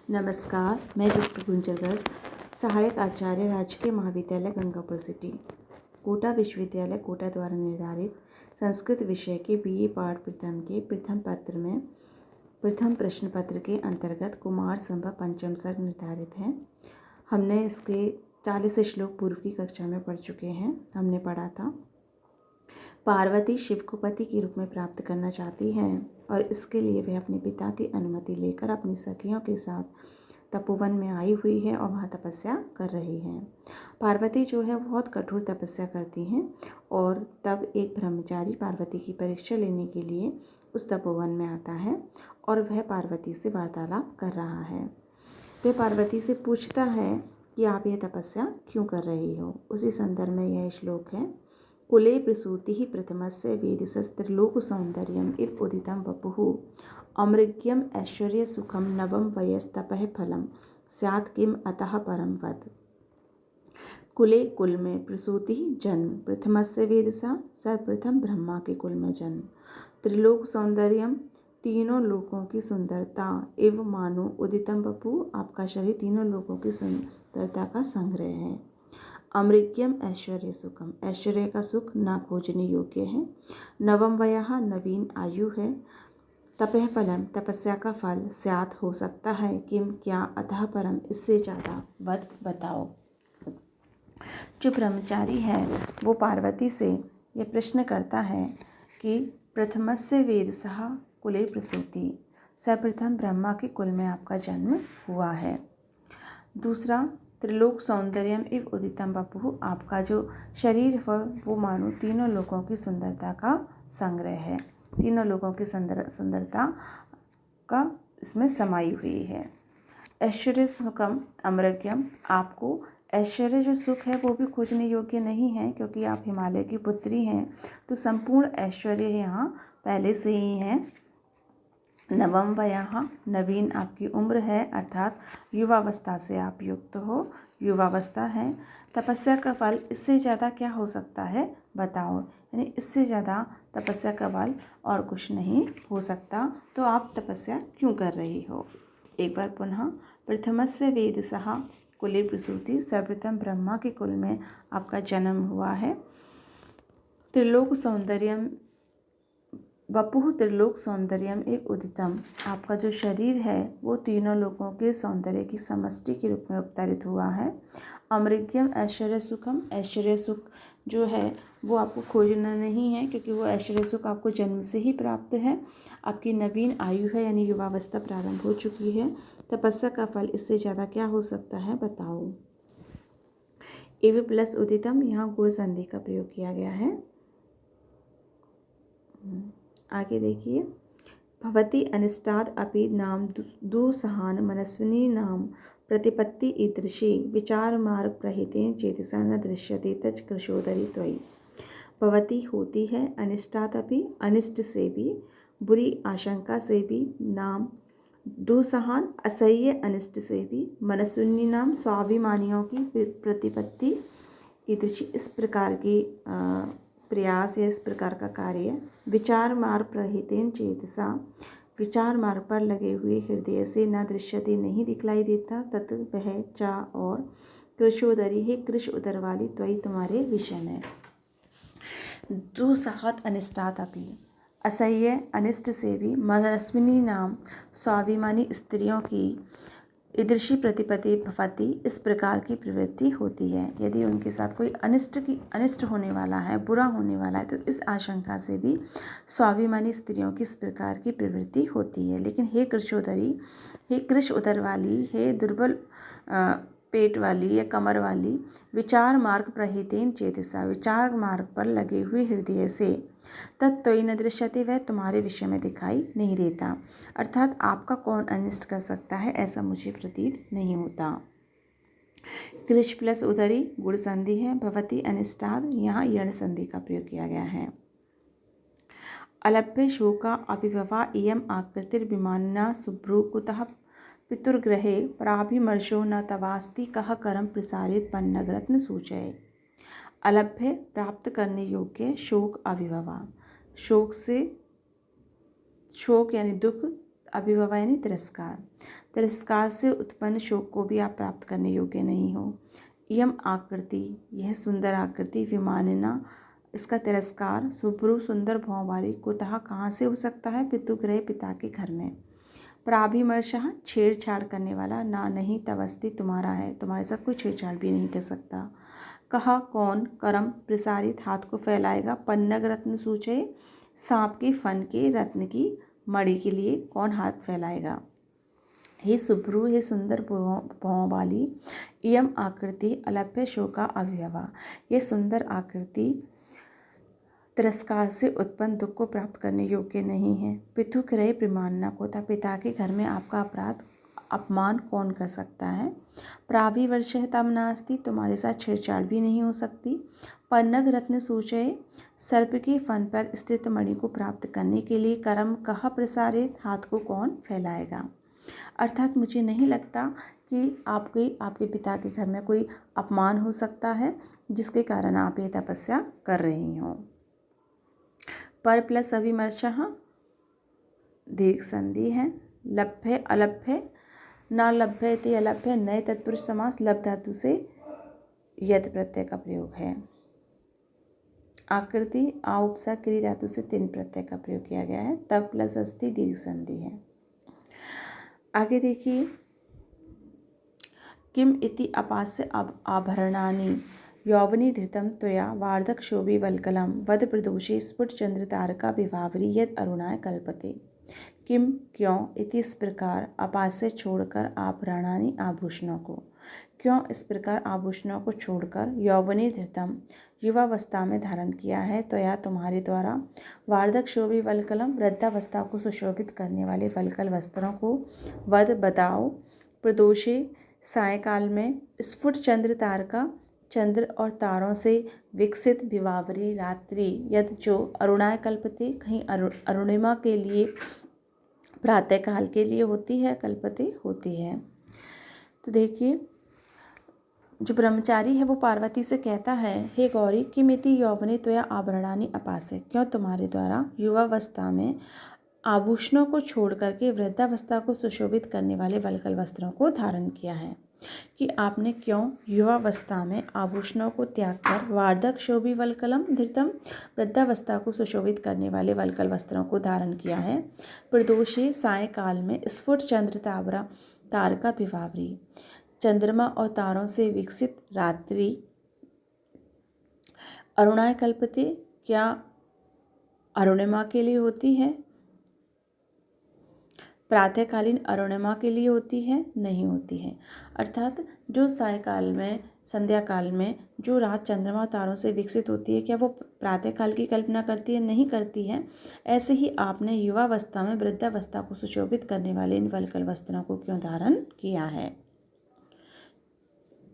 नमस्कार, मैं डॉक्टर गुंजर गर्ग, सहायक आचार्य, राजकीय महाविद्यालय गंगापुर सिटी, कोटा विश्वविद्यालय कोटा द्वारा निर्धारित संस्कृत विषय के बीए पाठ प्रथम के प्रथम पत्र में प्रथम प्रश्न पत्र के अंतर्गत कुमार संभव पंचम सर्ग निर्धारित है। हमने इसके 40 श्लोक पूर्व की कक्षा में पढ़ चुके हैं। हमने पढ़ा था पार्वती शिव को पति के रूप में प्राप्त करना चाहती हैं और इसके लिए वह अपने पिता की अनुमति लेकर अपनी सखियों के साथ तपोवन में आई हुई है और वहाँ तपस्या कर रही हैं। पार्वती जो है बहुत कठोर तपस्या करती हैं और तब एक ब्रह्मचारी पार्वती की परीक्षा लेने के लिए उस तपोवन में आता है और वह पार्वती से वार्तालाप कर रहा है। वह पार्वती से पूछता है कि आप यह तपस्या क्यों कर रही हो। उसी संदर्भ में यह श्लोक है। कुले प्रसूतिः प्रथमस्य वेदसस्त्रिलोक सौंदर्यम इव उदितं वपुः अमृग्यम ऐश्वर्य सुखम नवम वयस्तपः फलम स्यात् किम अतः परम वद। कुले कुल में प्रसूति जन्म, प्रथमस्य वेदसा सर्वप्रथम ब्रह्मा के कुल में जन्म, त्रिलोक सौंदर्यम तीनों लोकों की सुंदरता, एव मानो उदितम वपु आपका शरीर तीनों लोकों की सुंदरता का संग्रह है। अमृग्यम ऐश्वर्य सुखम ऐश्वर्य का सुख ना खोजने योग्य है। नवम वयः नवीन आयु है। तपः फलम तपस्या का फल स्यात् हो सकता है। किम क्या अतः परम इससे ज़्यादा वद बताओ। जो ब्रह्मचारी है वो पार्वती से यह प्रश्न करता है कि प्रथमस्य वेदसः कुले प्रसूति सर्वप्रथम ब्रह्मा के कुल में आपका जन्म हुआ है। दूसरा त्रिलोक सौंदर्यम इव उदितम वपुः आपका जो शरीर है वो मानो तीनों लोगों की सुंदरता का संग्रह है। तीनों लोगों की सुंदरता का इसमें समाई हुई है। ऐश्वर्य सुखम अमृग्यम आपको ऐश्वर्य जो सुख है वो भी खोजने योग्य नहीं है क्योंकि आप हिमालय की पुत्री हैं, तो संपूर्ण ऐश्वर्य यहाँ पहले से ही है। नवम वयः नवीन आपकी उम्र है अर्थात युवावस्था से आप युक्त हो, युवावस्था है। तपस्या का फल इससे ज़्यादा क्या हो सकता है बताओ, यानी इससे ज़्यादा तपस्या का फल और कुछ नहीं हो सकता, तो आप तपस्या क्यों कर रही हो। एक बार पुनः प्रथमस्य वेदसः कुले प्रसूति सर्वप्रथम ब्रह्मा के कुल में आपका जन्म हुआ है। त्रिलोक सौंदर्यम वपुः त्रिलोक सौंदर्यम एव उदितम आपका जो शरीर है वो तीनों लोगों के सौंदर्य की समष्टि के रूप में अवतरित हुआ है। अमृग्यम ऐश्वर्य सुखम ऐश्वर्य सुख जो है वो आपको खोजना नहीं है क्योंकि वो ऐश्वर्य सुख आपको जन्म से ही प्राप्त है। आपकी नवीन आयु है यानी युवावस्था प्रारंभ हो चुकी है। तपस्या का फल इससे ज़्यादा क्या हो सकता है बताओ। एव प्लस उदितम यहाँ गुण संधि का प्रयोग किया गया है। आगे देखिए। भवती अनिष्टाद अपि नाम दुसहान मनस्विनी नाम प्रतिपत्ति ईदृशी विचार मार्ग प्रहितेन चेतसा न दृश्यते तच कृशोदरी त्वयि। भवती होती है अनिष्टाद अपि अनिष्ट से भी, बुरी आशंका से भी, नाम दुसहान असह्य अनिष्ट से भी, मनस्विनी नाम स्वाभिमानियों की प्रतिपत्ति ईदृशी इस प्रकार की प्रयास या इस प्रकार का कार्य, विचार मार्ग प्रहितेन चेतसा विचार मार्ग पर लगे हुए हृदय से न दृश्यते नहीं दिखलाई देता, तत् वह चा और कृशोदरी है कृश उदर वाली त्वयि तुम्हारे विषय में। दुसहत अनिष्टात अपि असह्य अनिष्ट से भी, मनस्विनी नाम स्वाभिमानी स्त्रियों की ईदृशी प्रतिपत्ति भवती इस प्रकार की प्रवृत्ति होती है। यदि उनके साथ कोई अनिष्ट होने वाला है, बुरा होने वाला है, तो इस आशंका से भी स्वाभिमानी स्त्रियों की इस प्रकार की प्रवृत्ति होती है। लेकिन हे कृशोदरी, हे कृश उदर वाली, हे दुर्बल पेट वाली या कमर वाली, विचार मार्ग प्रहितेन चेतसा विचार मार्ग पर लगे हुए हृदय से, तत्त्वयि न दृश्यते वह तुम्हारे विषय में दिखाई नहीं देता। अर्थात आपका कौन अनिष्ट कर सकता है ऐसा मुझे प्रतीत नहीं होता। कृश प्लस उदरी गुण संधि है। भवती अनिष्टाद यहाँ यण संधि का प्रयोग किया गया है। अलभ्य शोका अभिभवा इयम आकृतिर्विमानिना शुभ्रू कुतः पितुर्गृहे प्राभिमर्शो न तवास्ति कह करम प्रसारित पन्नग रत्न सूचय। अलभ्य प्राप्त करने योग्य, शोक अभिभवा शोक से शोक यानी दुख अभिभवा यानी तिरस्कार। तिरस्कार से उत्पन्न शोक को भी आप प्राप्त करने योग्य नहीं हो। इयम आकृति, यह सुंदर आकृति, विमानिना, इसका तिरस्कार, सुब्रु, सुंदर भौं वाली, कुतः, कहाँ से हो सकता है, पितुगृह, पिता के घर में। प्राभिमर्शः, छेड़छाड़ करने वाला, ना, नहीं, तवस्ति, तुम्हारा है, तुम्हारे साथ कोई छेड़छाड़ भी नहीं कर सकता। कहा, कौन, करम, प्रसारित, हाथ को फैलाएगा। पन्नग रत्न सूचे, सांप के फन के रत्न की मणि के लिए कौन हाथ फैलाएगा। हे सुब्रु, हे सुंदर भौं वाली, इयम आकृति अलभ्य शोका अभिभवा, ये सुंदर आकृति तिरस्कार से उत्पन्न दुख को प्राप्त करने योग्य नहीं है। पितुक रहे प्रमाणना को था, पिता के घर में आपका अपमान कौन कर सकता है। प्राविवर्ष तम नास्ति, तुम्हारे साथ छेड़छाड़ भी नहीं हो सकती। पन्नग रत्न सूचय, सर्प के फन पर स्थित मणि को प्राप्त करने के लिए करम कह प्रसारित, हाथ को कौन फैलाएगा। अर्थात मुझे नहीं लगता कि आपके पिता के घर में कोई अपमान हो सकता है जिसके कारण आप ये तपस्या कर रही हो। पर प्लस अभिमर्शः, दीर्घ संधि है। लभ्य अलभ्य, ना लभ्य इति अलभ्य, नए तत्पुरुष समास, लब धातु से यद प्रत्यय का प्रयोग है। आकृति आ उपसा क्री धातु से तिन प्रत्यय का प्रयोग किया गया है। तब प्लस अस्ति, दीर्घ संधि है। आगे देखिए, किम इति अपास्य आभरणानि यौवनी धृतम त्वया वार्धक्षोभि वल्कलम वद प्रदोषे स्फुट चंद्र तारका विभावरी यद अरुणाय कल्पते। किम, क्यों, इति इस प्रकार, अपास्य छोड़कर, आभरणानि आभूषणों को, क्यों इस प्रकार आभूषणों को छोड़कर, यौवनी धृतम युवावस्था में धारण किया है, त्वया तुम्हारे द्वारा, वार्धक्षोभि वल्कलम वृद्धावस्था को सुशोभित करने वाले वल्कल वस्त्रों को, वद बताओ, प्रदोषे सायकाल में, स्फुट चंद्र तारका चंद्र और तारों से विकसित, विवावरी रात्रि, यद जो, अरुणाय कल्पते कहीं अरुणिमा के लिए, प्रातःकाल के लिए होती है, कल्पते होती है। तो देखिए, जो ब्रह्मचारी है वो पार्वती से कहता है, हे गौरी, किमिति यौवने त्वया आभरणानि अपास्य, क्यों तुम्हारे द्वारा युवावस्था में आभूषणों को छोड़ करके वृद्धावस्था को सुशोभित करने वाले वल्कल वस्त्रों को धारण किया है। कि आपने क्यों युवावस्था में आभूषणों को त्याग कर वार्धक शोभि वल्कलम धृतम, वृद्धावस्था को सुशोभित करने वाले वल्कल वस्त्रों को धारण किया है। प्रदोषे सायकाल में, स्फुट चंद्र तारका विभावरी, चंद्रमा और तारों से विकसित रात्रि, अरुणाय कल्पते, क्या अरुणिमा के लिए होती है, प्रातःकालीन अरुणिमा के लिए होती है, नहीं होती है। अर्थात जो सायकाल में, संध्या काल में जो रात चंद्रमा तारों से विकसित होती है, क्या वो प्रातःकाल की कल्पना करती है, नहीं करती है। ऐसे ही आपने युवावस्था में वृद्धावस्था को सुशोभित करने वाले इन वल्कल वस्त्रों को क्यों धारण किया है।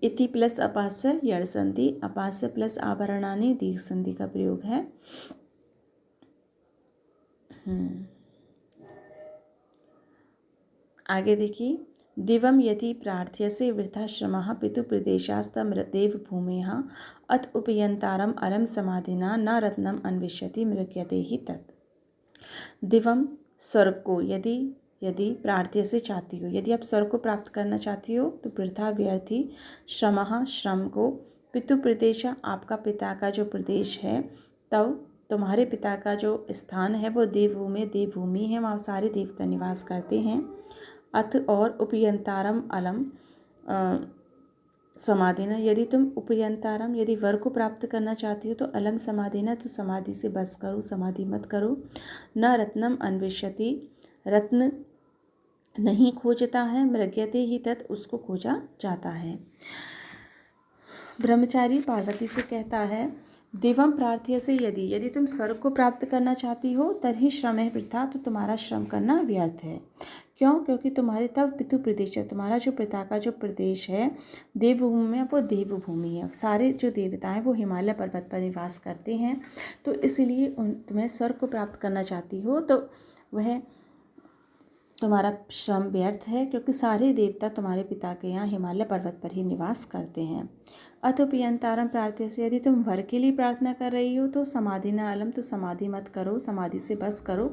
इति प्लस अपास्य यड़ संधि, अपास्य प्लस आभरणानि दीर्घ संधि का प्रयोग है। आगे देखिए, दिवम यदि प्रार्थ्यसे वृद्धाश्रमः पितु प्रदेशास्तम देवभूमेः अत उपयंतारम अलम समाधिना न रत्नम अन्विष्यति मृग्यते ही तत्। दिवम, स्वर्ग को, यदि प्रार्थ्य से चाहती हो, यदि आप स्वर्ग को प्राप्त करना चाहती हो तो वृद्धा व्यर्थी, श्रमः, श्रम को, पितु प्रदेश, आपका पिता का जो प्रदेश है, तब तुम्हारे पिता का जो स्थान है वो देवभूमि है, वहाँ सारे देवता निवास करते हैं। अथ, और, उपयंतारम अलम समाधिना, यदि तुम उपयंतारम, यदि वर को प्राप्त करना चाहती हो तो अलम समाधिना, तो समाधि से बस करो, समाधि मत करो। न रत्नम अन्विष्यति, रत्न नहीं खोजता है, मृग्यते ही तत्, उसको खोजा जाता है। ब्रह्मचारी पार्वती से कहता है, दिवम प्रार्थ्य से यदि तुम स्वर्ग को प्राप्त करना चाहती हो, तभी श्रम है वृथा, तो तुम्हारा श्रम करना व्यर्थ है। क्यों? क्योंकि तुम्हारे तब पितु प्रदेश है, तुम्हारा जो पिता का जो प्रदेश है देवभूमि में, वो देवभूमि है। सारे जो देवता हैं वो हिमालय पर्वत पर निवास करते हैं, तो इसलिए तुम्हें स्वर्ग को प्राप्त करना चाहती हो तो वह तुम्हारा श्रम व्यर्थ है, क्योंकि सारे देवता तुम्हारे पिता के यहाँ हिमालय पर्वत पर ही निवास करते हैं। अथोपियंतारम प्रार्थ्य से, यदि तुम वर के लिए प्रार्थना कर रही हो तो समाधि न अलम, तो समाधि मत करो, समाधि से बस करो।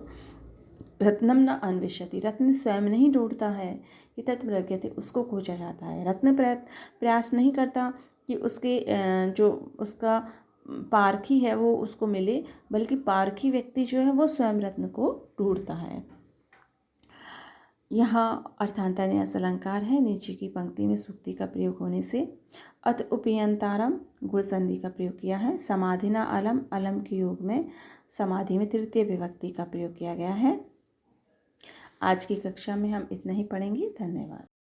रत्नम न अन्विष्यति, रत्न स्वयं नहीं ढूंढता है कि तत्प्रज्ञते, उसको खोजा जाता है। रत्न प्रयास नहीं करता कि उसके जो उसका पारखी है वो उसको मिले, बल्कि पारखी व्यक्ति जो है वो स्वयं रत्न को ढूंढता है। यहाँ अर्थांतर न्यास अलंकार है। नीचे की पंक्ति में सूक्ति का प्रयोग होने से अत उपयंतारम गुण संधि का प्रयोग किया है। समाधिना अलम, अलम के योग में समाधि में तृतीय विभक्ति का प्रयोग किया गया है। आज की कक्षा में हम इतना ही पढ़ेंगे। धन्यवाद।